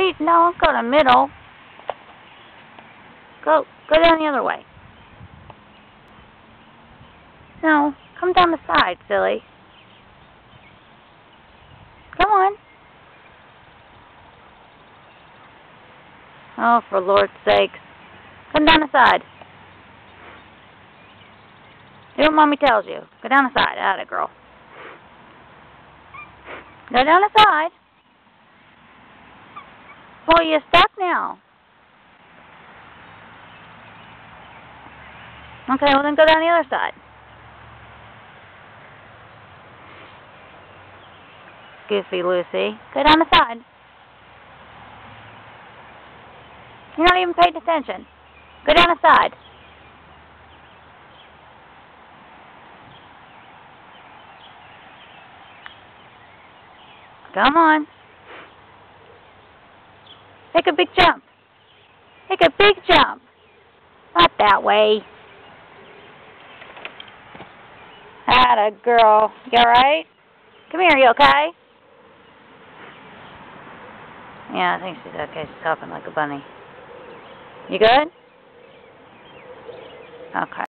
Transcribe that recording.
Wait, no, go to middle. Go down the other way. No, come down the side, silly. Come on. Oh, for Lord's sake. Come down the side. Do what Mommy tells you. Go down the side. Atta girl. Go down the side. Well, you're stuck now. Okay, well then go down the other side. Goofy Lucy. Go down the side. You're not even paying attention. Go down the side. Come on. Take a big jump. Take a big jump. Not that way. Atta girl. You alright? Come here, you okay? Yeah, I think she's okay. She's hopping like a bunny. You good? Okay.